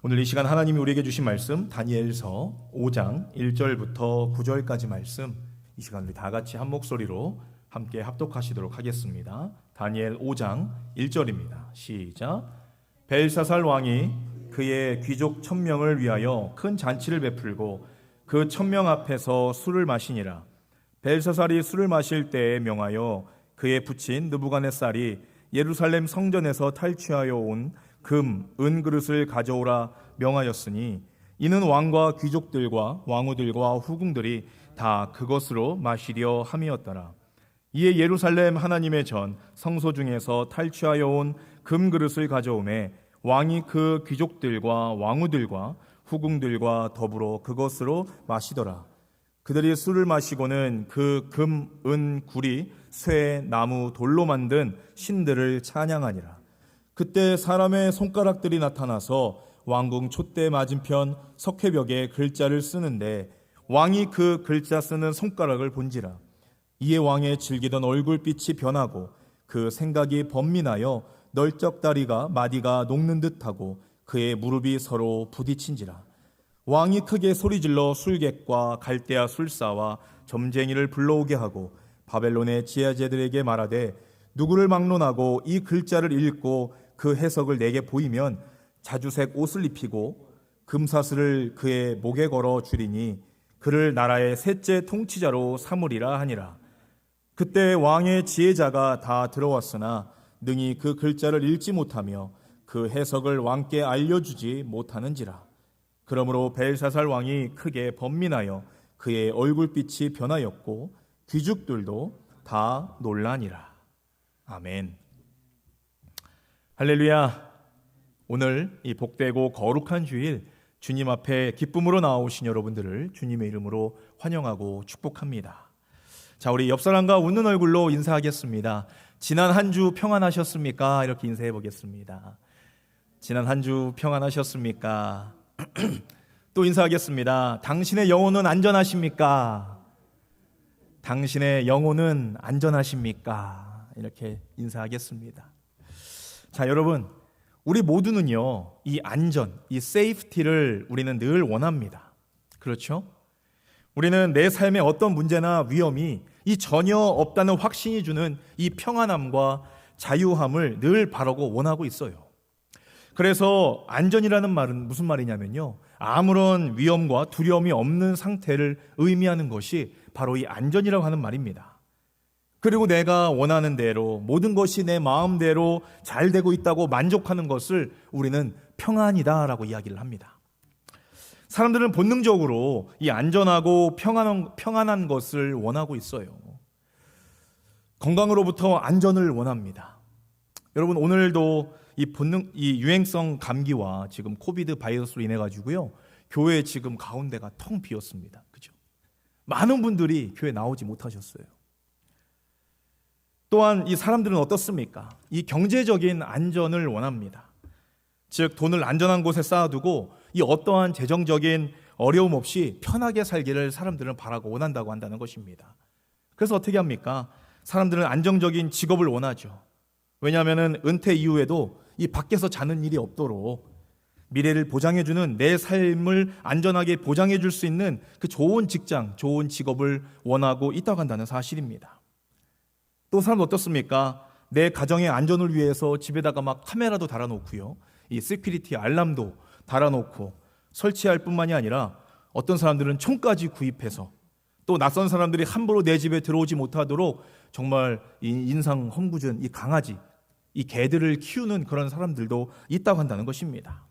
오늘 이 시간 하나님이 우리에게 주신 말씀 다니엘서 5장 1절부터 9절까지 말씀, 이 시간 우리 다 같이 한 목소리로 함께 합독하시도록 하겠습니다. 다니엘 5장 1절입니다. 시작. 벨사살 왕이 그의 귀족 1000명을 위하여 큰 잔치를 베풀고 그 1000명 앞에서 술을 마시니라. 벨사살이 술을 마실 때에 명하여 그의 부친 느부갓네살이 예루살렘 성전에서 탈취하여 온 금, 은 그릇을 가져오라 명하였으니 이는 왕과 귀족들과 왕후들과 후궁들이 다 그것으로 마시려 함이었더라. 이에 예루살렘 하나님의 전 성소 중에서 탈취하여 온 금 그릇을 가져오매 왕이 그 귀족들과 왕후들과 후궁들과 더불어 그것으로 마시더라. 그들이 술을 마시고는 그 금, 은, 구리, 쇠, 나무, 돌로 만든 신들을 찬양하니라. 그때 사람의 손가락들이 나타나서 왕궁 촛대 맞은편 석회벽에 글자를 쓰는데 왕이 그 글자 쓰는 손가락을 본지라. 이에 왕의 즐기던 얼굴빛이 변하고 그 생각이 번민하여 널쩍다리가 마디가 녹는 듯하고 그의 무릎이 서로 부딪힌지라. 왕이 크게 소리질러 술객과 갈대아 술사와 점쟁이를 불러오게 하고 바벨론의 지혜자들에게 말하되 누구를 막론하고 이 글자를 읽고 그 해석을 내게 보이면 자주색 옷을 입히고 금사슬을 그의 목에 걸어 주리니 그를 나라의 셋째 통치자로 삼으리라 하니라. 그때 왕의 지혜자가 다 들어왔으나 능히 그 글자를 읽지 못하며 그 해석을 왕께 알려주지 못하는지라. 그러므로 벨사살 왕이 크게 번민하여 그의 얼굴빛이 변하였고 귀족들도 다 놀라니라. 아멘. 할렐루야. 오늘 이 복되고 거룩한 주일 주님 앞에 기쁨으로 나오신 여러분들을 주님의 이름으로 환영하고 축복합니다. 자, 우리 옆 사람과 웃는 얼굴로 인사하겠습니다. 지난 한 주 평안하셨습니까? 이렇게 인사해 보겠습니다. 지난 한 주 평안하셨습니까? 또 인사하겠습니다. 당신의 영혼은 안전하십니까? 당신의 영혼은 안전하십니까? 이렇게 인사하겠습니다. 자, 여러분, 우리 모두는요, 이 안전, 이 세이프티를 우리는 늘 원합니다. 그렇죠? 우리는 내 삶에 어떤 문제나 위험이 이 전혀 없다는 확신이 주는 이 평안함과 자유함을 늘 바라고 원하고 있어요. 그래서 안전이라는 말은 무슨 말이냐면요, 아무런 위험과 두려움이 없는 상태를 의미하는 것이 바로 이 안전이라고 하는 말입니다. 그리고 내가 원하는 대로 모든 것이 내 마음대로 잘 되고 있다고 만족하는 것을 우리는 평안이다라고 이야기를 합니다. 사람들은 본능적으로 이 안전하고 평안한 것을 원하고 있어요. 건강으로부터 안전을 원합니다. 여러분, 오늘도 이 유행성 감기와 지금 코비드 바이러스로 인해 가지고요, 교회 지금 가운데가 텅 비었습니다. 그죠? 많은 분들이 교회 나오지 못하셨어요. 또한 이 사람들은 어떻습니까? 이 경제적인 안전을 원합니다. 즉, 돈을 안전한 곳에 쌓아두고 이 어떠한 재정적인 어려움 없이 편하게 살기를 사람들은 바라고 원한다고 한다는 것입니다. 그래서 어떻게 합니까? 사람들은 안정적인 직업을 원하죠. 왜냐하면 은퇴 이후에도 이 밖에서 자는 일이 없도록 미래를 보장해주는, 내 삶을 안전하게 보장해줄 수 있는 그 좋은 직장, 좋은 직업을 원하고 있다고 한다는 사실입니다. 또 사람은 어떻습니까? 내 가정의 안전을 위해서 집에다가 막 카메라도 달아놓고요, 이 시큐리티 알람도 달아놓고 설치할 뿐만이 아니라 어떤 사람들은 총까지 구입해서 또 낯선 사람들이 함부로 내 집에 들어오지 못하도록 정말 이 인상 험구준 이 강아지, 이 개들을 키우는 그런 사람들도 있다고 한다는 것입니다.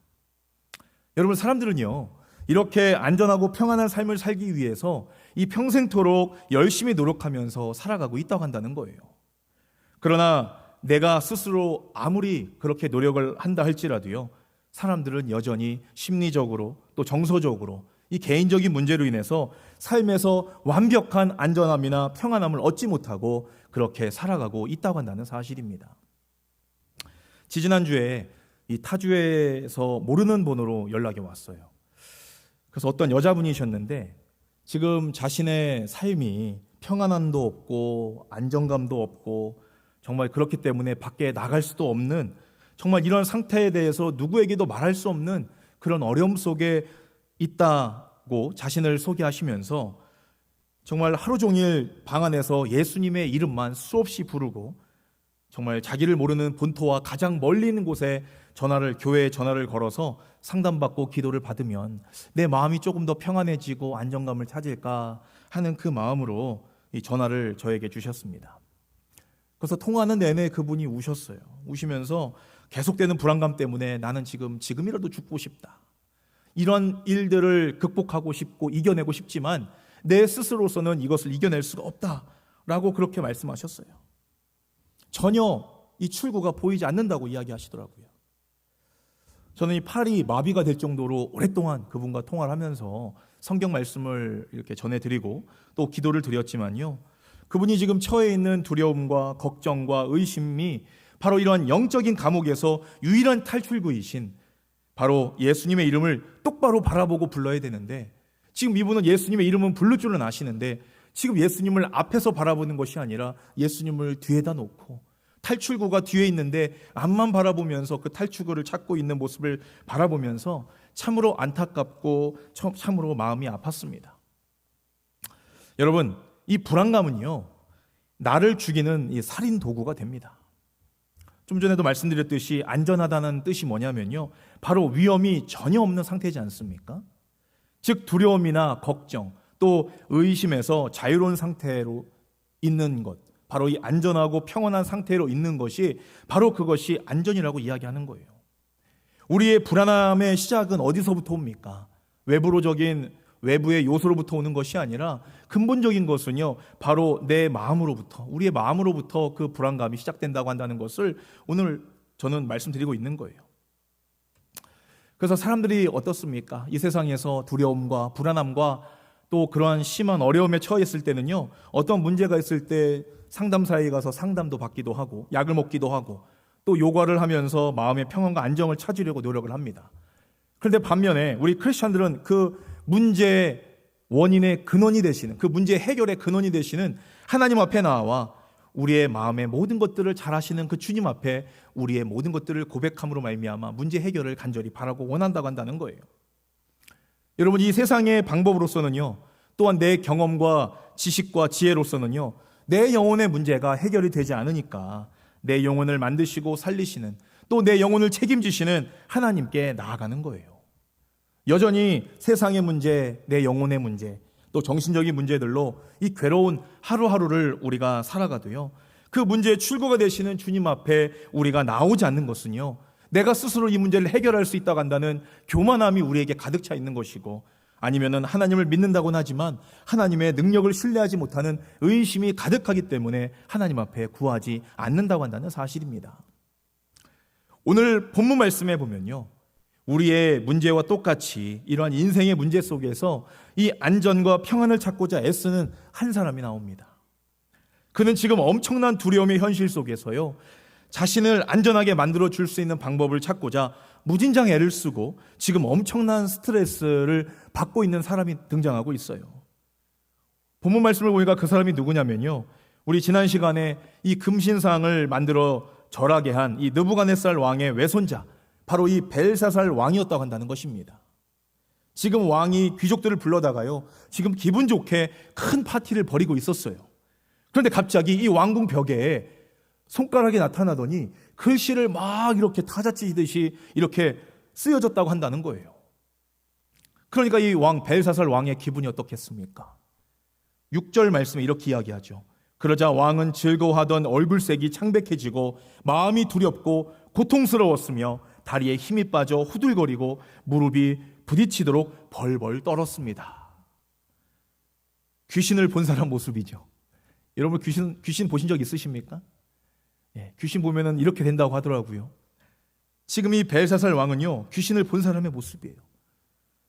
여러분, 사람들은요, 이렇게 안전하고 평안한 삶을 살기 위해서 이 평생토록 열심히 노력하면서 살아가고 있다고 한다는 거예요. 그러나 내가 스스로 아무리 그렇게 노력을 한다 할지라도요, 사람들은 여전히 심리적으로 또 정서적으로 이 개인적인 문제로 인해서 삶에서 완벽한 안전함이나 평안함을 얻지 못하고 그렇게 살아가고 있다고 한다는 사실입니다. 지지난주에 이 타주에서 모르는 번호로 연락이 왔어요. 그래서 어떤 여자분이셨는데 지금 자신의 삶이 평안함도 없고 안정감도 없고 정말 그렇기 때문에 밖에 나갈 수도 없는, 정말 이런 상태에 대해서 누구에게도 말할 수 없는 그런 어려움 속에 있다고 자신을 소개하시면서 정말 하루 종일 방 안에서 예수님의 이름만 수없이 부르고 정말 자기를 모르는 본토와 가장 멀리 있는 곳에 교회에 전화를 걸어서 상담받고 기도를 받으면 내 마음이 조금 더 평안해지고 안정감을 찾을까 하는 그 마음으로 이 전화를 저에게 주셨습니다. 그래서 통화하는 내내 그분이 우셨어요. 우시면서 계속되는 불안감 때문에 나는 지금이라도 죽고 싶다. 이런 일들을 극복하고 싶고 이겨내고 싶지만 내 스스로서는 이것을 이겨낼 수가 없다라고 그렇게 말씀하셨어요. 전혀 이 출구가 보이지 않는다고 이야기하시더라고요. 저는 이 팔이 마비가 될 정도로 오랫동안 그분과 통화를 하면서 성경 말씀을 이렇게 전해드리고 또 기도를 드렸지만요, 그분이 지금 처해 있는 두려움과 걱정과 의심이 바로 이러한 영적인 감옥에서 유일한 탈출구이신 바로 예수님의 이름을 똑바로 바라보고 불러야 되는데, 지금 이분은 예수님의 이름은 부를 줄은 아시는데 지금 예수님을 앞에서 바라보는 것이 아니라 예수님을 뒤에다 놓고 탈출구가 뒤에 있는데 앞만 바라보면서 그 탈출구를 찾고 있는 모습을 바라보면서 참으로 안타깝고 참으로 마음이 아팠습니다. 여러분, 이 불안감은요, 나를 죽이는 이 살인 도구가 됩니다. 좀 전에도 말씀드렸듯이 안전하다는 뜻이 뭐냐면요, 바로 위험이 전혀 없는 상태지 않습니까? 즉 두려움이나 걱정 또 의심에서 자유로운 상태로 있는 것, 바로 이 안전하고 평온한 상태로 있는 것이 바로 그것이 안전이라고 이야기하는 거예요. 우리의 불안함의 시작은 어디서부터 옵니까? 외부의 요소로부터 오는 것이 아니라 근본적인 것은요, 바로 내 마음으로부터, 우리의 마음으로부터 그 불안감이 시작된다고 한다는 것을 오늘 저는 말씀드리고 있는 거예요. 그래서 사람들이 어떻습니까? 이 세상에서 두려움과 불안함과 또 그러한 심한 어려움에 처했을 때는요, 어떤 문제가 있을 때 상담사에 가서 상담도 받기도 하고 약을 먹기도 하고 또 요가를 하면서 마음의 평안과 안정을 찾으려고 노력을 합니다. 그런데 반면에 우리 크리스천들은 그 문제의 원인의 근원이 되시는, 그 문제 해결의 근원이 되시는 하나님 앞에 나와 우리의 마음의 모든 것들을 잘 아시는 그 주님 앞에 우리의 모든 것들을 고백함으로 말미암아 문제 해결을 간절히 바라고 원한다고 한다는 거예요. 여러분, 이 세상의 방법으로서는요, 또한 내 경험과 지식과 지혜로서는요, 내 영혼의 문제가 해결이 되지 않으니까 내 영혼을 만드시고 살리시는, 또 내 영혼을 책임지시는 하나님께 나아가는 거예요. 여전히 세상의 문제, 내 영혼의 문제, 또 정신적인 문제들로 이 괴로운 하루하루를 우리가 살아가도요, 그 문제의 출구가 되시는 주님 앞에 우리가 나오지 않는 것은요, 내가 스스로 이 문제를 해결할 수 있다고 한다는 교만함이 우리에게 가득 차 있는 것이고, 아니면은 하나님을 믿는다고는 하지만 하나님의 능력을 신뢰하지 못하는 의심이 가득하기 때문에 하나님 앞에 구하지 않는다고 한다는 사실입니다. 오늘 본문 말씀에 보면요, 우리의 문제와 똑같이 이러한 인생의 문제 속에서 이 안전과 평안을 찾고자 애쓰는 한 사람이 나옵니다. 그는 지금 엄청난 두려움의 현실 속에서요, 자신을 안전하게 만들어 줄 수 있는 방법을 찾고자 무진장 애를 쓰고 지금 엄청난 스트레스를 받고 있는 사람이 등장하고 있어요. 본문 말씀을 보니까 그 사람이 누구냐면요, 우리 지난 시간에 이 금신상을 만들어 절하게 한 이 느부갓네살 왕의 외손자, 바로 이 벨사살 왕이었다고 한다는 것입니다. 지금 왕이 귀족들을 불러다가요, 지금 기분 좋게 큰 파티를 벌이고 있었어요. 그런데 갑자기 이 왕궁 벽에 손가락이 나타나더니 글씨를 막 이렇게 타자치듯이 이렇게 쓰여졌다고 한다는 거예요. 그러니까 이 왕 벨사살 왕의 기분이 어떻겠습니까? 6절 말씀에 이렇게 이야기하죠. 그러자 왕은 즐거워하던 얼굴색이 창백해지고 마음이 두렵고 고통스러웠으며 다리에 힘이 빠져 후들거리고 무릎이 부딪히도록 벌벌 떨었습니다. 귀신을 본 사람 모습이죠. 여러분, 귀신 보신 적 있으십니까? 귀신 보면은 이렇게 된다고 하더라고요. 지금 이 벨사살 왕은요, 귀신을 본 사람의 모습이에요.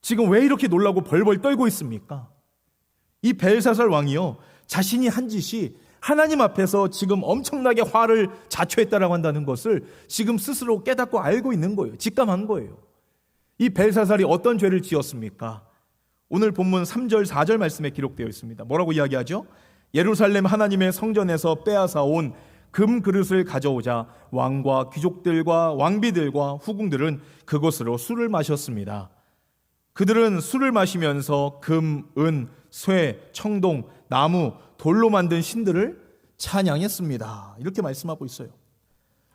지금 왜 이렇게 놀라고 벌벌 떨고 있습니까? 이 벨사살 왕이요, 자신이 한 짓이 하나님 앞에서 지금 엄청나게 화를 자초했다라고 한다는 것을 지금 스스로 깨닫고 알고 있는 거예요. 직감한 거예요. 이 벨사살이 어떤 죄를 지었습니까? 오늘 본문 3절 4절 말씀에 기록되어 있습니다. 뭐라고 이야기하죠? 예루살렘 하나님의 성전에서 빼앗아 온 금 그릇을 가져오자 왕과 귀족들과 왕비들과 후궁들은 그곳으로 술을 마셨습니다. 그들은 술을 마시면서 금, 은, 쇠, 청동, 나무, 돌로 만든 신들을 찬양했습니다. 이렇게 말씀하고 있어요.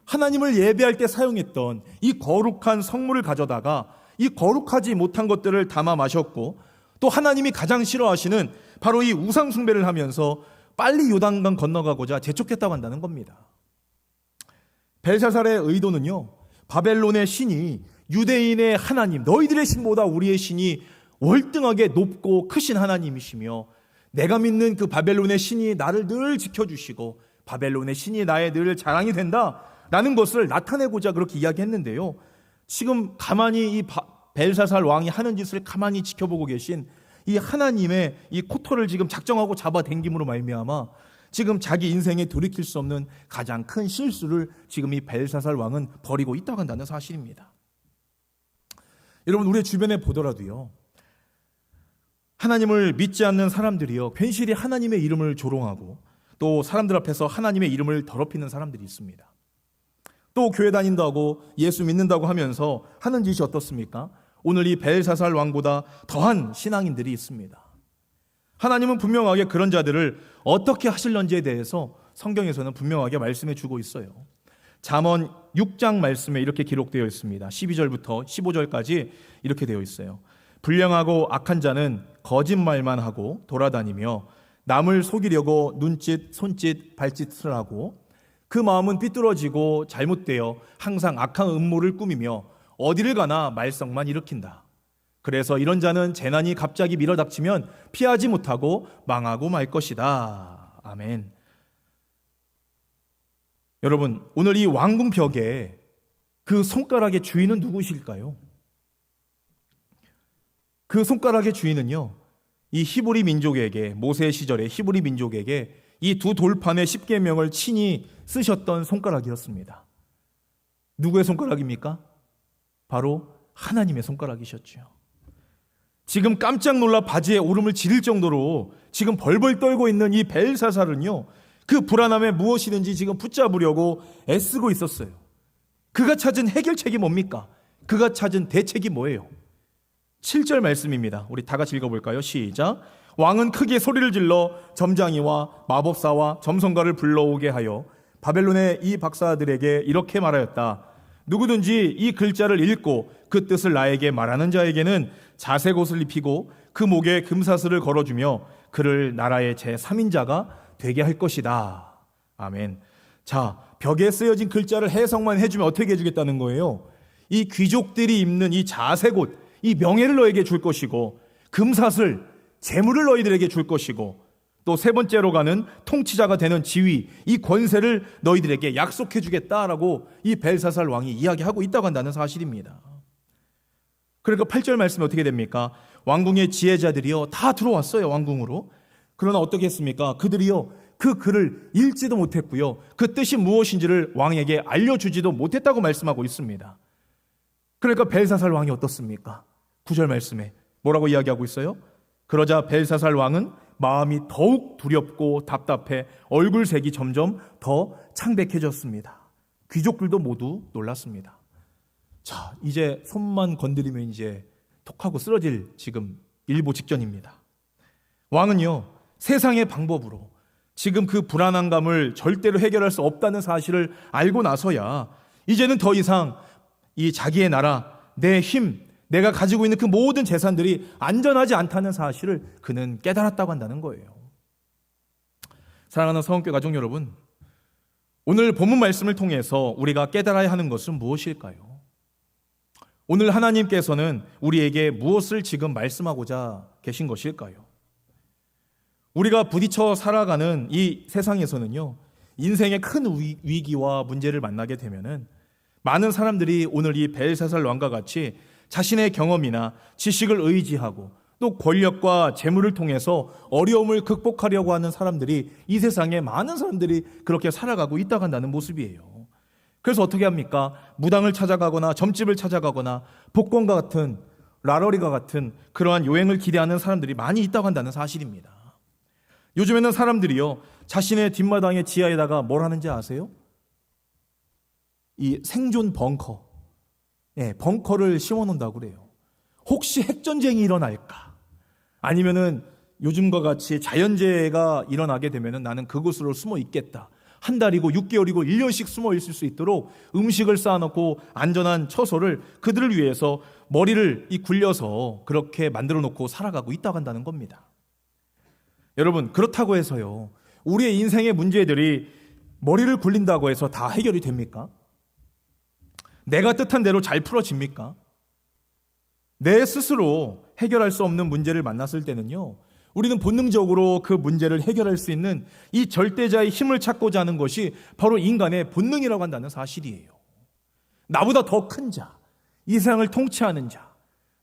하나님을 예배할 때 사용했던 이 거룩한 성물을 가져다가 이 거룩하지 못한 것들을 담아 마셨고, 또 하나님이 가장 싫어하시는 바로 이 우상 숭배를 하면서 빨리 요단강 건너가고자 재촉했다고 한다는 겁니다. 벨사살의 의도는요, 바벨론의 신이 유대인의 하나님, 너희들의 신보다 우리의 신이 월등하게 높고 크신 하나님이시며, 내가 믿는 그 바벨론의 신이 나를 늘 지켜주시고 바벨론의 신이 나의 늘 자랑이 된다라는 것을 나타내고자 그렇게 이야기했는데요, 지금 가만히 이 벨사살 왕이 하는 짓을 가만히 지켜보고 계신 이 하나님의 이 코털을 지금 작정하고 잡아당김으로 말미암아 지금 자기 인생에 돌이킬 수 없는 가장 큰 실수를 지금 이 벨사살 왕은 벌이고 있다고 한다는 사실입니다. 여러분, 우리의 주변에 보더라도요, 하나님을 믿지 않는 사람들이요, 괜시리 하나님의 이름을 조롱하고 또 사람들 앞에서 하나님의 이름을 더럽히는 사람들이 있습니다. 또 교회 다닌다고 예수 믿는다고 하면서 하는 짓이 어떻습니까? 오늘 이 벨사살 왕보다 더한 신앙인들이 있습니다. 하나님은 분명하게 그런 자들을 어떻게 하실런지에 대해서 성경에서는 분명하게 말씀해 주고 있어요. 잠언 6장 말씀에 이렇게 기록되어 있습니다. 12절부터 15절까지 이렇게 되어 있어요. 불량하고 악한 자는 거짓말만 하고 돌아다니며 남을 속이려고 눈짓, 손짓, 발짓을 하고 그 마음은 삐뚤어지고 잘못되어 항상 악한 음모를 꾸미며 어디를 가나 말썽만 일으킨다. 그래서 이런 자는 재난이 갑자기 밀어닥치면 피하지 못하고 망하고 말 것이다. 아멘. 여러분, 오늘 이 왕궁벽에 그 손가락의 주인은 누구실까요? 그 손가락의 주인은요, 이 히브리 민족에게, 모세 시절의 히브리 민족에게 이 두 돌판의 십계명을 친히 쓰셨던 손가락이었습니다. 누구의 손가락입니까? 바로 하나님의 손가락이셨죠. 지금 깜짝 놀라 바지에 오름을 지를 정도로 지금 벌벌 떨고 있는 이 벨사살은요, 그 불안함에 무엇이든지 지금 붙잡으려고 애쓰고 있었어요. 그가 찾은 해결책이 뭡니까? 그가 찾은 대책이 뭐예요? 7절 말씀입니다. 우리 다 같이 읽어볼까요? 시작. 왕은 크게 소리를 질러 점장이와 마법사와 점성가를 불러오게 하여 바벨론의 이 박사들에게 이렇게 말하였다. 누구든지 이 글자를 읽고 그 뜻을 나에게 말하는 자에게는 자색 옷을 입히고 그 목에 금사슬을 걸어주며 그를 나라의 제3인자가 되게 할 것이다. 아멘. 자, 벽에 쓰여진 글자를 해석만 해주면 어떻게 해주겠다는 거예요? 이 귀족들이 입는 이 자색 옷, 이 명예를 너에게 줄 것이고 금사슬, 재물을 너희들에게 줄 것이고 또 세 번째로 가는 통치자가 되는 지위, 이 권세를 너희들에게 약속해 주겠다라고 이 벨사살 왕이 이야기하고 있다고 한다는 사실입니다. 그러니까 8절 말씀이 어떻게 됩니까? 왕궁의 지혜자들이요 다 들어왔어요, 왕궁으로. 그러나 어떻게 했습니까? 그들이요 그 글을 읽지도 못했고요, 그 뜻이 무엇인지를 왕에게 알려주지도 못했다고 말씀하고 있습니다. 그러니까 벨사살 왕이 어떻습니까? 9절 말씀에 뭐라고 이야기하고 있어요? 그러자 벨사살 왕은 마음이 더욱 두렵고 답답해 얼굴색이 점점 더 창백해졌습니다. 귀족들도 모두 놀랐습니다. 자, 이제 손만 건드리면 이제 톡하고 쓰러질 지금 일보 직전입니다. 왕은요, 세상의 방법으로 지금 그 불안한 감을 절대로 해결할 수 없다는 사실을 알고 나서야 이제는 더 이상 이 자기의 나라, 내 힘, 내가 가지고 있는 그 모든 재산들이 안전하지 않다는 사실을 그는 깨달았다고 한다는 거예요. 사랑하는 성원교회 가족 여러분, 오늘 본문 말씀을 통해서 우리가 깨달아야 하는 것은 무엇일까요? 오늘 하나님께서는 우리에게 무엇을 지금 말씀하고자 계신 것일까요? 우리가 부딪혀 살아가는 이 세상에서는요, 인생의 큰 위기와 문제를 만나게 되면은 많은 사람들이 오늘 이 벨사살 왕과 같이 자신의 경험이나 지식을 의지하고 또 권력과 재물을 통해서 어려움을 극복하려고 하는 사람들이 이 세상에 많은 사람들이 그렇게 살아가고 있다고 한다는 모습이에요. 그래서 어떻게 합니까? 무당을 찾아가거나 점집을 찾아가거나 복권과 같은 라러리가 같은 그러한 요행을 기대하는 사람들이 많이 있다고 한다는 사실입니다. 요즘에는 사람들이요, 자신의 뒷마당의 지하에다가 뭘 하는지 아세요? 이 생존 벙커, 벙커를 심어놓는다고 그래요. 혹시 핵전쟁이 일어날까? 아니면은 요즘과 같이 자연재해가 일어나게 되면은 나는 그곳으로 숨어 있겠다. 한 달이고 6개월이고 1년씩 숨어 있을 수 있도록 음식을 쌓아놓고 안전한 처소를 그들을 위해서 머리를 굴려서 그렇게 만들어 놓고 살아가고 있다고 한다는 겁니다. 여러분, 그렇다고 해서요, 우리의 인생의 문제들이 머리를 굴린다고 해서 다 해결이 됩니까? 내가 뜻한 대로 잘 풀어집니까? 내 스스로 해결할 수 없는 문제를 만났을 때는요, 우리는 본능적으로 그 문제를 해결할 수 있는 이 절대자의 힘을 찾고자 하는 것이 바로 인간의 본능이라고 한다는 사실이에요. 나보다 더 큰 자, 이 세상을 통치하는 자,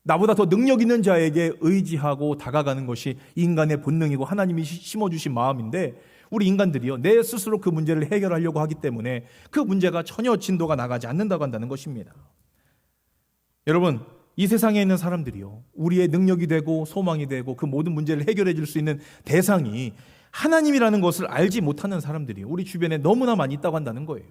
나보다 더 능력 있는 자에게 의지하고 다가가는 것이 인간의 본능이고 하나님이 심어주신 마음인데, 우리 인간들이요, 내 스스로 그 문제를 해결하려고 하기 때문에 그 문제가 전혀 진도가 나가지 않는다고 한다는 것입니다. 여러분, 이 세상에 있는 사람들이요, 우리의 능력이 되고 소망이 되고 그 모든 문제를 해결해 줄 수 있는 대상이 하나님이라는 것을 알지 못하는 사람들이요, 우리 주변에 너무나 많이 있다고 한다는 거예요.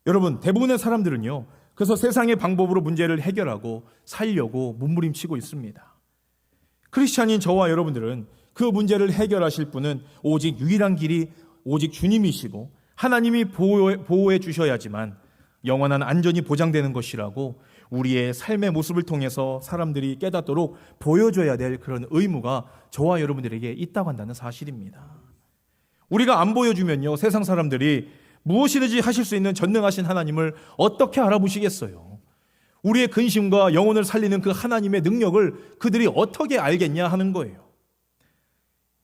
여러분, 대부분의 사람들은요, 그래서 세상의 방법으로 문제를 해결하고 살려고 몸부림치고 있습니다. 크리스찬인 저와 여러분들은 그 문제를 해결하실 분은 오직 유일한 길이 오직 주님이시고 하나님이 보호해 주셔야지만 영원한 안전이 보장되는 것이라고 우리의 삶의 모습을 통해서 사람들이 깨닫도록 보여줘야 될 그런 의무가 저와 여러분들에게 있다고 한다는 사실입니다. 우리가 안 보여주면요, 세상 사람들이 무엇이든지 하실 수 있는 전능하신 하나님을 어떻게 알아보시겠어요? 우리의 근심과 영혼을 살리는 그 하나님의 능력을 그들이 어떻게 알겠냐 하는 거예요.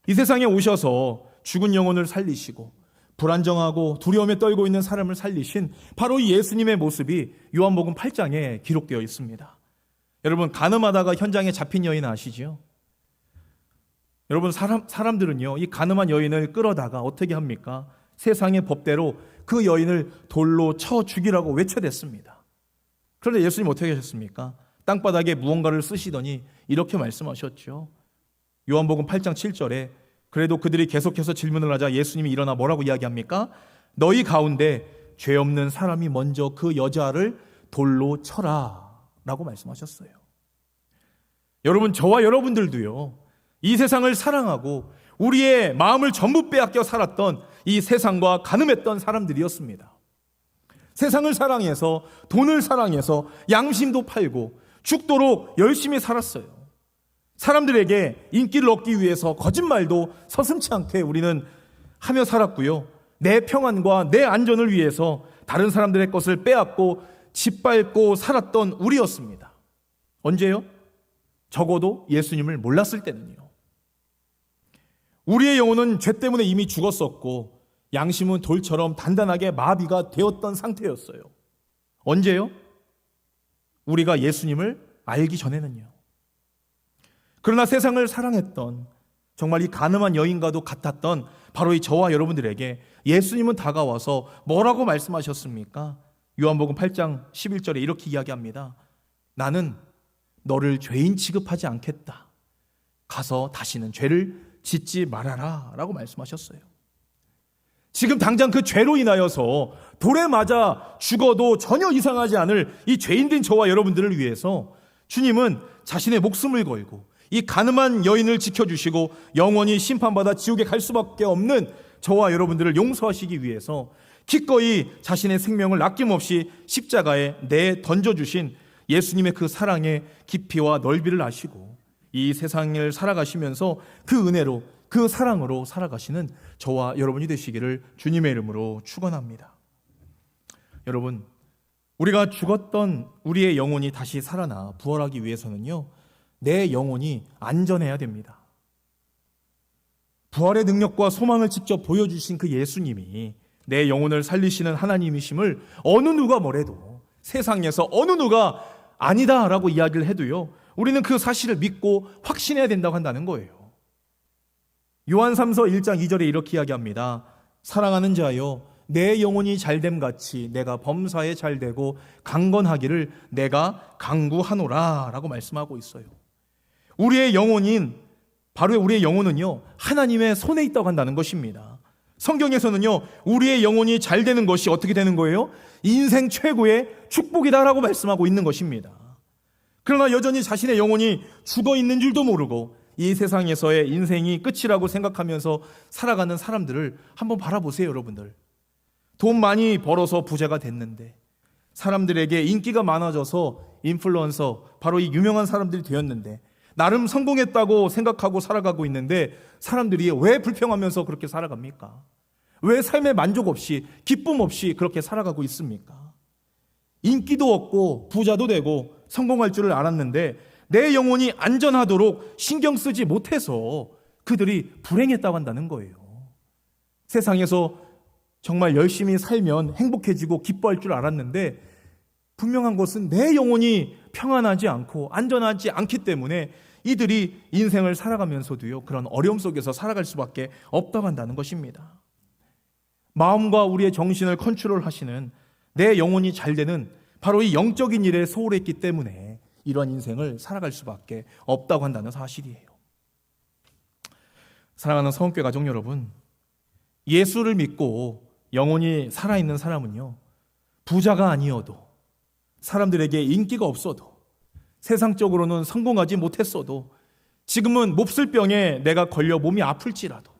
이 세상에 오셔서 죽은 영혼을 살리시고 불안정하고 두려움에 떨고 있는 사람을 살리신 바로 이 예수님의 모습이 요한복음 8장에 기록되어 있습니다. 여러분, 가늠하다가 현장에 잡힌 여인 아시죠? 여러분, 사람들은요, 이 가늠한 여인을 끌어다가 어떻게 합니까? 세상의 법대로 그 여인을 돌로 쳐 죽이라고 외쳐댔습니다. 그런데 예수님 어떻게 하셨습니까? 땅바닥에 무언가를 쓰시더니 이렇게 말씀하셨죠. 요한복음 8장 7절에 그래도 그들이 계속해서 질문을 하자 예수님이 일어나 뭐라고 이야기합니까? 너희 가운데 죄 없는 사람이 먼저 그 여자를 돌로 쳐라 라고 말씀하셨어요. 여러분, 저와 여러분들도요, 이 세상을 사랑하고 우리의 마음을 전부 빼앗겨 살았던 이 세상과 가늠했던 사람들이었습니다. 세상을 사랑해서, 돈을 사랑해서 양심도 팔고 죽도록 열심히 살았어요. 사람들에게 인기를 얻기 위해서 거짓말도 서슴지 않게 우리는 하며 살았고요, 내 평안과 내 안전을 위해서 다른 사람들의 것을 빼앗고 짓밟고 살았던 우리였습니다. 언제요? 적어도 예수님을 몰랐을 때는요. 우리의 영혼은 죄 때문에 이미 죽었었고 양심은 돌처럼 단단하게 마비가 되었던 상태였어요. 언제요? 우리가 예수님을 알기 전에는요. 그러나 세상을 사랑했던, 정말 이 가늠한 여인과도 같았던 바로 이 저와 여러분들에게 예수님은 다가와서 뭐라고 말씀하셨습니까? 요한복음 8장 11절에 이렇게 이야기합니다. 나는 너를 죄인 취급하지 않겠다. 가서 다시는 죄를 짓지 말아라 라고 말씀하셨어요. 지금 당장 그 죄로 인하여서 돌에 맞아 죽어도 전혀 이상하지 않을 이 죄인된 저와 여러분들을 위해서 주님은 자신의 목숨을 걸고 이 가늠한 여인을 지켜주시고 영원히 심판받아 지옥에 갈 수밖에 없는 저와 여러분들을 용서하시기 위해서 기꺼이 자신의 생명을 아낌없이 십자가에 내던져주신 예수님의 그 사랑의 깊이와 넓이를 아시고 이 세상을 살아가시면서 그 은혜로, 그 사랑으로 살아가시는 저와 여러분이 되시기를 주님의 이름으로 축원합니다. 여러분, 우리가 죽었던 우리의 영혼이 다시 살아나 부활하기 위해서는요, 내 영혼이 안전해야 됩니다. 부활의 능력과 소망을 직접 보여주신 그 예수님이 내 영혼을 살리시는 하나님이심을 어느 누가 뭐래도, 세상에서 어느 누가 아니다라고 이야기를 해도요, 우리는 그 사실을 믿고 확신해야 된다고 한다는 거예요. 요한삼서 1장 2절에 이렇게 이야기합니다. 사랑하는 자여, 내 영혼이 잘됨 같이 내가 범사에 잘되고 강건하기를 내가 강구하노라 라고 말씀하고 있어요. 우리의 영혼인 바로 우리의 영혼은요, 하나님의 손에 있다고 한다는 것입니다. 성경에서는요, 우리의 영혼이 잘 되는 것이 어떻게 되는 거예요? 인생 최고의 축복이다라고 말씀하고 있는 것입니다. 그러나 여전히 자신의 영혼이 죽어 있는 줄도 모르고 이 세상에서의 인생이 끝이라고 생각하면서 살아가는 사람들을 한번 바라보세요, 여러분들. 돈 많이 벌어서 부자가 됐는데, 사람들에게 인기가 많아져서 인플루언서, 바로 이 유명한 사람들이 되었는데, 나름 성공했다고 생각하고 살아가고 있는데 사람들이 왜 불평하면서 그렇게 살아갑니까? 왜 삶에 만족 없이, 기쁨 없이 그렇게 살아가고 있습니까? 인기도 얻고 부자도 되고 성공할 줄을 알았는데 내 영혼이 안전하도록 신경 쓰지 못해서 그들이 불행했다고 한다는 거예요. 세상에서 정말 열심히 살면 행복해지고 기뻐할 줄 알았는데 분명한 것은 내 영혼이 평안하지 않고 안전하지 않기 때문에 이들이 인생을 살아가면서도요, 그런 어려움 속에서 살아갈 수밖에 없다고 한다는 것입니다. 마음과 우리의 정신을 컨트롤하시는 내 영혼이 잘 되는 바로 이 영적인 일에 소홀했기 때문에 이런 인생을 살아갈 수밖에 없다고 한다는 사실이에요. 사랑하는 성원교회 가족 여러분, 예수를 믿고 영혼이 살아있는 사람은요, 부자가 아니어도, 사람들에게 인기가 없어도, 세상적으로는 성공하지 못했어도, 지금은 몹쓸 병에 내가 걸려 몸이 아플지라도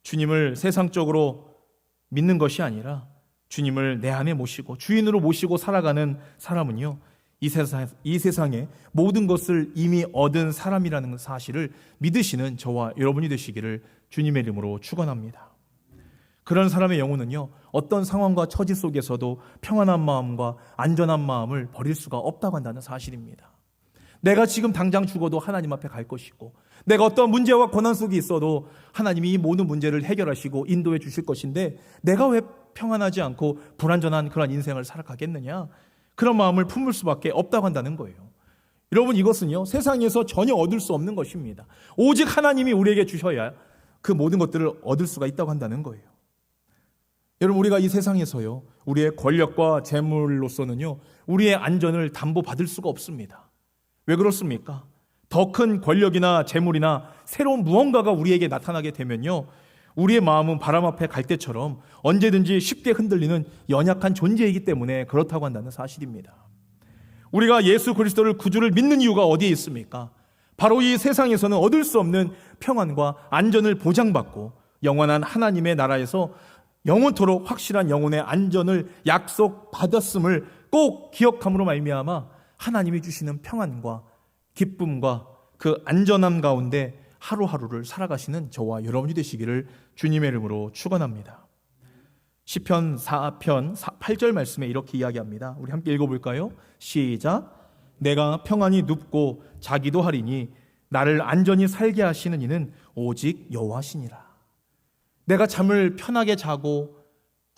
주님을 세상적으로 믿는 것이 아니라 주님을 내 안에 모시고 주인으로 모시고 살아가는 사람은요, 이 세상의 모든 것을 이미 얻은 사람이라는 사실을 믿으시는 저와 여러분이 되시기를 주님의 이름으로 축원합니다. 그런 사람의 영혼은요, 어떤 상황과 처지 속에서도 평안한 마음과 안전한 마음을 버릴 수가 없다고 한다는 사실입니다. 내가 지금 당장 죽어도 하나님 앞에 갈 것이고, 내가 어떤 문제와 고난 속에 있어도 하나님이 이 모든 문제를 해결하시고 인도해 주실 것인데 내가 왜 평안하지 않고 불안전한 그런 인생을 살아가겠느냐, 그런 마음을 품을 수밖에 없다고 한다는 거예요. 여러분, 이것은요, 세상에서 전혀 얻을 수 없는 것입니다. 오직 하나님이 우리에게 주셔야 그 모든 것들을 얻을 수가 있다고 한다는 거예요. 여러분, 우리가 이 세상에서요, 우리의 권력과 재물로서는요, 우리의 안전을 담보받을 수가 없습니다. 왜 그렇습니까? 더 큰 권력이나 재물이나 새로운 무언가가 우리에게 나타나게 되면요, 우리의 마음은 바람 앞에 갈대처럼 언제든지 쉽게 흔들리는 연약한 존재이기 때문에 그렇다고 한다는 사실입니다. 우리가 예수 그리스도를 구주를 믿는 이유가 어디에 있습니까? 바로 이 세상에서는 얻을 수 없는 평안과 안전을 보장받고 영원한 하나님의 나라에서 영원토록 확실한 영혼의 안전을 약속받았음을 꼭 기억함으로 말미암아 하나님이 주시는 평안과 기쁨과 그 안전함 가운데 하루하루를 살아가시는 저와 여러분이 되시기를 주님의 이름으로 축원합니다. 시편 4편 8절 말씀에 이렇게 이야기합니다. 우리 함께 읽어볼까요? 시작. 내가 평안히 눕고 자기도 하리니 나를 안전히 살게 하시는 이는 오직 여호와시니라. 내가 잠을 편하게 자고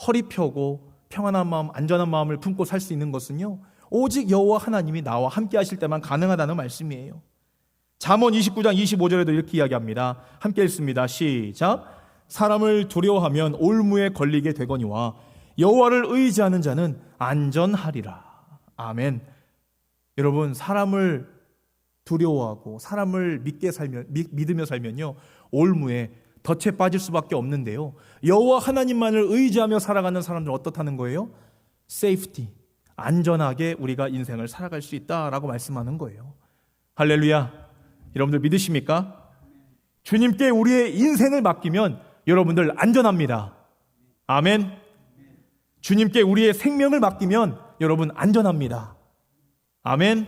허리 펴고 평안한 마음, 안전한 마음을 품고 살 수 있는 것은요, 오직 여호와 하나님이 나와 함께 하실 때만 가능하다는 말씀이에요. 잠언 29장 25절에도 이렇게 이야기합니다. 함께 읽습니다. 시작. 사람을 두려워하면 올무에 걸리게 되거니와 여호와를 의지하는 자는 안전하리라. 아멘. 여러분, 사람을 두려워하고 사람을 믿으며 살면요, 올무에 덫에 빠질 수밖에 없는데요, 여호와 하나님만을 의지하며 살아가는 사람들은 어떻다는 거예요? 세이프티, 안전하게 우리가 인생을 살아갈 수 있다라고 말씀하는 거예요. 할렐루야. 여러분들 믿으십니까? 주님께 우리의 인생을 맡기면 여러분들 안전합니다. 아멘. 주님께 우리의 생명을 맡기면 여러분 안전합니다. 아멘.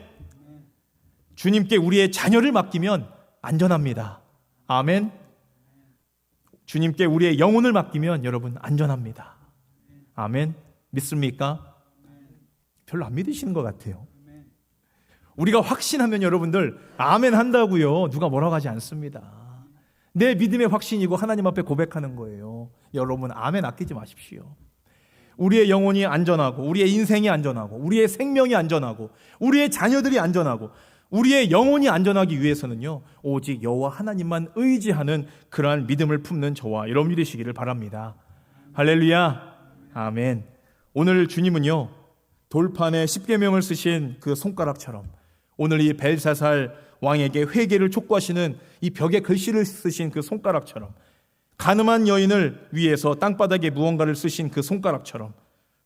주님께 우리의 자녀를 맡기면 안전합니다. 아멘. 주님께 우리의 영혼을 맡기면 여러분 안전합니다. 아멘. 믿습니까? 별로 안 믿으시는 것 같아요. 우리가 확신하면 여러분들 아멘 한다고요, 누가 뭐라고 하지 않습니다. 내 믿음의 확신이고 하나님 앞에 고백하는 거예요. 여러분, 아멘 아끼지 마십시오. 우리의 영혼이 안전하고 우리의 인생이 안전하고 우리의 생명이 안전하고 우리의 자녀들이 안전하고 우리의 영혼이 안전하기 위해서는요, 오직 여호와 하나님만 의지하는 그러한 믿음을 품는 저와 여러분이 되시기를 바랍니다. 할렐루야. 아멘. 오늘 주님은요, 돌판에 십계명을 쓰신 그 손가락처럼 오늘 이 벨사살 왕에게 회개를 촉구하시는 이 벽에 글씨를 쓰신 그 손가락처럼, 가늠한 여인을 위해서 땅바닥에 무언가를 쓰신 그 손가락처럼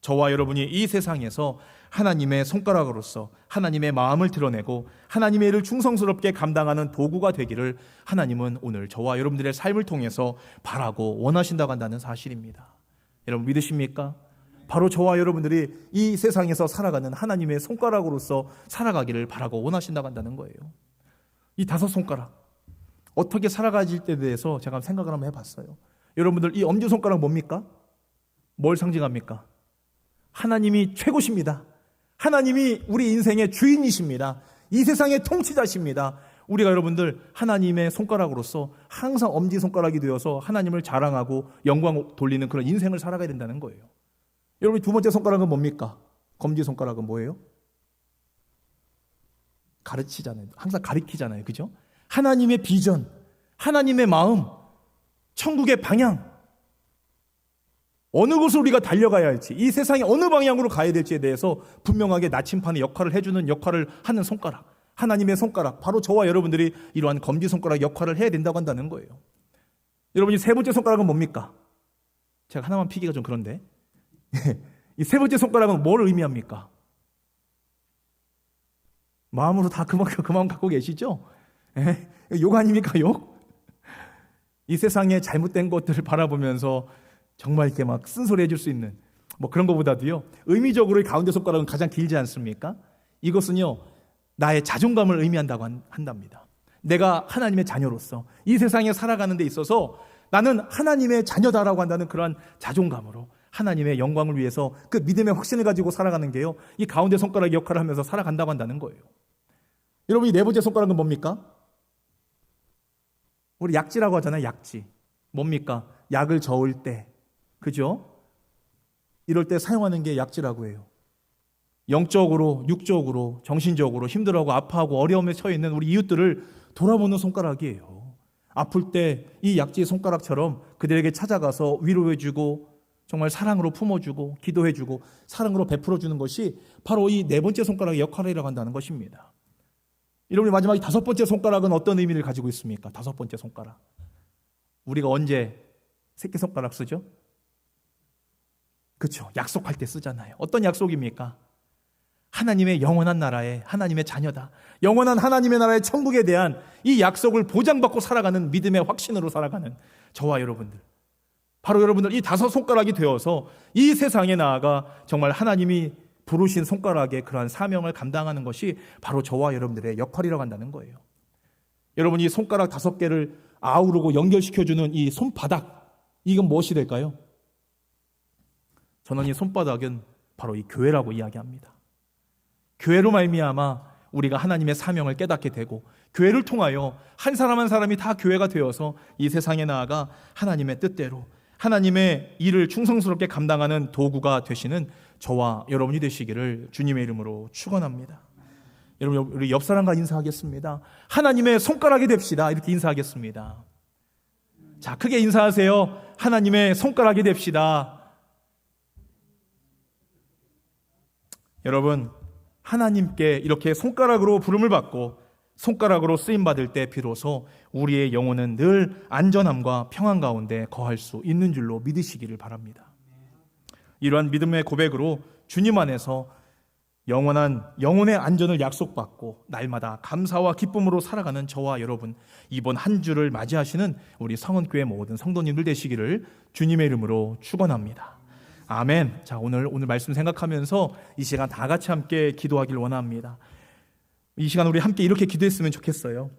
저와 여러분이 이 세상에서 하나님의 손가락으로서 하나님의 마음을 드러내고 하나님의 일을 충성스럽게 감당하는 도구가 되기를 하나님은 오늘 저와 여러분들의 삶을 통해서 바라고 원하신다고 한다는 사실입니다. 여러분 믿으십니까? 바로 저와 여러분들이 이 세상에서 살아가는 하나님의 손가락으로서 살아가기를 바라고 원하신다고 한다는 거예요. 이 5손가락 어떻게 살아가질 때에 대해서 제가 생각을 한번 해봤어요. 여러분들 이 엄지손가락 뭡니까? 뭘 상징합니까? 하나님이 최고십니다. 하나님이 우리 인생의 주인이십니다. 이 세상의 통치자십니다. 우리가 여러분들 하나님의 손가락으로서 항상 엄지손가락이 되어서 하나님을 자랑하고 영광 돌리는 그런 인생을 살아가야 된다는 거예요. 여러분 두 번째 손가락은 뭡니까? 검지손가락은 뭐예요? 가르치잖아요. 항상 가리키잖아요. 그죠? 하나님의 비전, 하나님의 마음, 천국의 방향, 어느 곳으로 우리가 달려가야 할지, 이 세상에 어느 방향으로 가야 될지에 대해서 분명하게 나침판의 역할을 해주는 역할을 하는 손가락, 하나님의 손가락, 바로 저와 여러분들이 이러한 검지손가락 역할을 해야 된다고 한다는 거예요. 여러분이 세 번째 손가락은 뭡니까? 제가 하나만 피기가 좀 그런데 이 세 번째 손가락은 뭘 의미합니까? 마음으로 다 그 마음 갖고 계시죠? 욕 아닙니까? 욕? 이 세상의 잘못된 것들을 바라보면서 정말 이렇게 막 쓴소리 해줄 수 있는 뭐 그런 것보다도요, 의미적으로 이 가운데 손가락은 가장 길지 않습니까? 이것은요 나의 자존감을 의미한다고 한답니다. 내가 하나님의 자녀로서 이 세상에 살아가는 데 있어서 나는 하나님의 자녀다라고 한다는 그러한 자존감으로 하나님의 영광을 위해서 그 믿음의 확신을 가지고 살아가는 게요, 이 가운데 손가락 역할을 하면서 살아간다고 한다는 거예요. 여러분 이 네 번째 손가락은 뭡니까? 우리 약지라고 하잖아요. 약지. 뭡니까? 약을 저을 때, 그죠? 이럴 때 사용하는 게 약지라고 해요. 영적으로, 육적으로, 정신적으로 힘들어하고 아파하고 어려움에 처해 있는 우리 이웃들을 돌아보는 손가락이에요. 아플 때 이 약지의 손가락처럼 그들에게 찾아가서 위로해주고 정말 사랑으로 품어주고 기도해주고 사랑으로 베풀어주는 것이 바로 이 네 번째 손가락의 역할이라고 한다는 것입니다. 여러분이 마지막 5번째 손가락은 어떤 의미를 가지고 있습니까? 5번째 손가락. 우리가 언제 새끼손가락 쓰죠? 그렇죠. 약속할 때 쓰잖아요. 어떤 약속입니까? 하나님의 영원한 나라에 하나님의 자녀다. 영원한 하나님의 나라의 천국에 대한 이 약속을 보장받고 살아가는 믿음의 확신으로 살아가는 저와 여러분들. 바로 여러분들 이 5손가락이 되어서 이 세상에 나아가 정말 하나님이 부르신 손가락의 그러한 사명을 감당하는 것이 바로 저와 여러분들의 역할이라고 한다는 거예요. 여러분이 손가락 5개를 아우르고 연결시켜주는 이 손바닥, 이건 무엇이 될까요? 저는 이 손바닥은 바로 이 교회라고 이야기합니다. 교회로 말미암아 우리가 하나님의 사명을 깨닫게 되고 교회를 통하여 한 사람 한 사람이 다 교회가 되어서 이 세상에 나아가 하나님의 뜻대로 하나님의 일을 충성스럽게 감당하는 도구가 되시는 저와 여러분이 되시기를 주님의 이름으로 축원합니다. 여러분 우리 옆 사람과 인사하겠습니다. 하나님의 손가락이 됩시다. 이렇게 인사하겠습니다. 자, 크게 인사하세요. 하나님의 손가락이 됩시다. 여러분 하나님께 이렇게 손가락으로 부름을 받고 손가락으로 쓰임받을 때 비로소 우리의 영혼은 늘 안전함과 평안 가운데 거할 수 있는 줄로 믿으시기를 바랍니다. 이러한 믿음의 고백으로 주님 안에서 영혼의 안전을 약속받고 날마다 감사와 기쁨으로 살아가는 저와 여러분, 이번 한 주를 맞이하시는 우리 성은교회 모든 성도님들 되시기를 주님의 이름으로 축원합니다. 아멘. 자, 오늘 말씀 생각하면서 이 시간 다 같이 함께 기도하길 원합니다. 이 시간 우리 함께 이렇게 기도했으면 좋겠어요.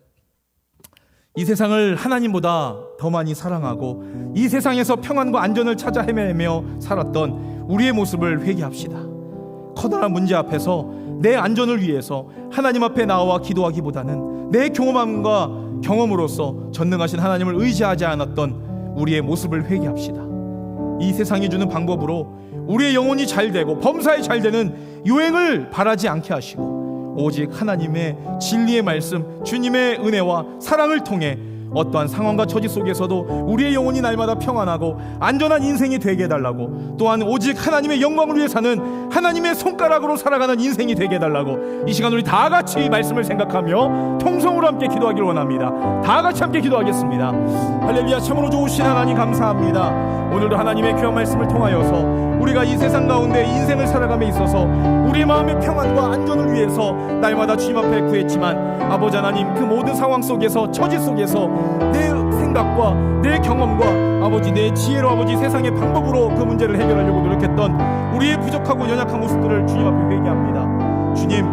이 세상을 하나님보다 더 많이 사랑하고 이 세상에서 평안과 안전을 찾아 헤매며 살았던 우리의 모습을 회개합시다. 커다란 문제 앞에서 내 안전을 위해서 하나님 앞에 나와 기도하기보다는 내 경험함과 경험으로서 전능하신 하나님을 의지하지 않았던 우리의 모습을 회개합시다. 이 세상이 주는 방법으로 우리의 영혼이 잘되고 범사에 잘되는 유행을 바라지 않게 하시고 오직 하나님의 진리의 말씀, 주님의 은혜와 사랑을 통해 어떠한 상황과 처지 속에서도 우리의 영혼이 날마다 평안하고 안전한 인생이 되게 해달라고, 또한 오직 하나님의 영광을 위해 사는 하나님의 손가락으로 살아가는 인생이 되게 해달라고, 이 시간 우리 다 같이 말씀을 생각하며 통성으로 함께 기도하기를 원합니다. 다 같이 함께 기도하겠습니다. 할렐루야. 참으로 좋으신 하나님 감사합니다. 오늘도 하나님의 귀한 말씀을 통하여서 우리가 이 세상 가운데 인생을 살아감에 있어서 우리 마음의 평안과 안전을 위해서 날마다 주님 앞에 구했지만, 아버지 하나님, 그 모든 상황 속에서, 처지 속에서 내 생각과 내 경험과 아버지 내 지혜로 아버지 세상의 방법으로 그 문제를 해결하려고 노력했던 우리의 부족하고 연약한 모습들을 주님 앞에 회개합니다. 주님,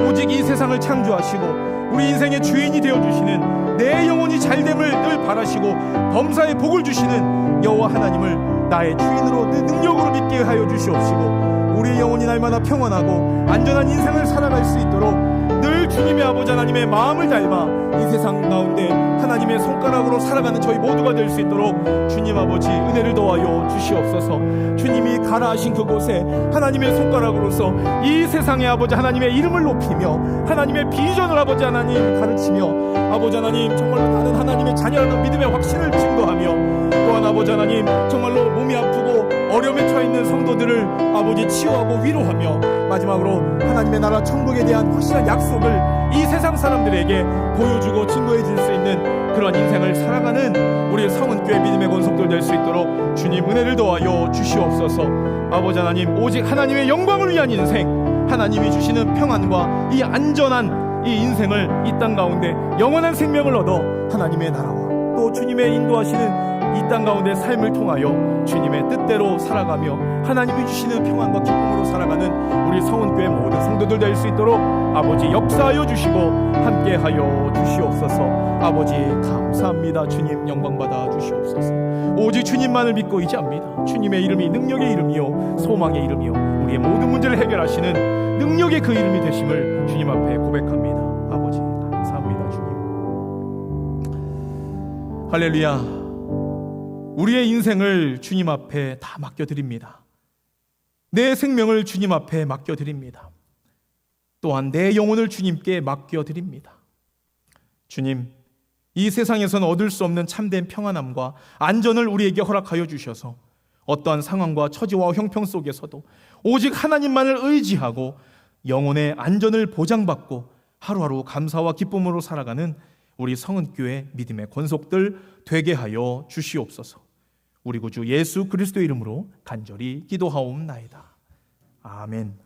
오직 이 세상을 창조하시고 우리 인생의 주인이 되어주시는, 내 영혼이 잘됨을 늘 바라시고 범사에 복을 주시는 여호와 하나님을 나의 주인으로 내 능력으로 믿게 하여 주시옵시고, 우리의 영혼이 날마다 평안하고 안전한 인생을 살아갈 수 있도록 늘 주님의 아버지 하나님의 마음을 닮아 이 세상 가운데 하나님의 손가락으로 살아가는 저희 모두가 될 수 있도록 주님 아버지 은혜를 더하여 주시옵소서. 주님이 가라 하신 그곳에 하나님의 손가락으로서 이 세상에 아버지 하나님의 이름을 높이며 하나님의 비전을 아버지 하나님 가르치며, 아버지 하나님 정말로 나는 하나님의 자녀라는 믿음의 확신을 증거하며, 또한 아버지 하나님 정말로 몸이 아프고 어려움에 처해있는 성도들을 아버지 치유하고 위로하며, 마지막으로 하나님의 나라 천국에 대한 확실한 약속을 이 세상 사람들에게 보여주고 증거해 줄 수 있는 그런 인생을 살아가는 우리 성은교회 믿음의 권속들 될 수 있도록 주님 은혜를 더하여 주시옵소서. 아버지 하나님, 오직 하나님의 영광을 위한 인생, 하나님이 주시는 평안과 이 안전한 이 인생을 이 땅 가운데 영원한 생명을 얻어 하나님의 나라와 또 주님의 인도하시는 이 땅 가운데 삶을 통하여 주님의 뜻대로 살아가며 하나님이 주시는 평안과 기쁨으로 살아가는 우리 성은교회 모든 성도들 될 수 있도록 아버지 역사하여 주시고 함께하여 주시옵소서. 아버지 감사합니다. 주님 영광받아 주시옵소서. 오직 주님만을 믿고 의지합니다. 주님의 이름이 능력의 이름이요 소망의 이름이요 우리의 모든 문제를 해결하시는 능력의 그 이름이 되심을 주님 앞에 고백합니다. 아버지 감사합니다. 주님 할렐루야. 우리의 인생을 주님 앞에 다 맡겨드립니다. 내 생명을 주님 앞에 맡겨드립니다. 또한 내 영혼을 주님께 맡겨드립니다. 주님, 이 세상에서는 얻을 수 없는 참된 평안함과 안전을 우리에게 허락하여 주셔서 어떠한 상황과 처지와 형편 속에서도 오직 하나님만을 의지하고 영혼의 안전을 보장받고 하루하루 감사와 기쁨으로 살아가는 우리 성은교회 믿음의 권속들 되게 하여 주시옵소서. 우리 구주 예수 그리스도의 이름으로 간절히 기도하옵나이다. 아멘.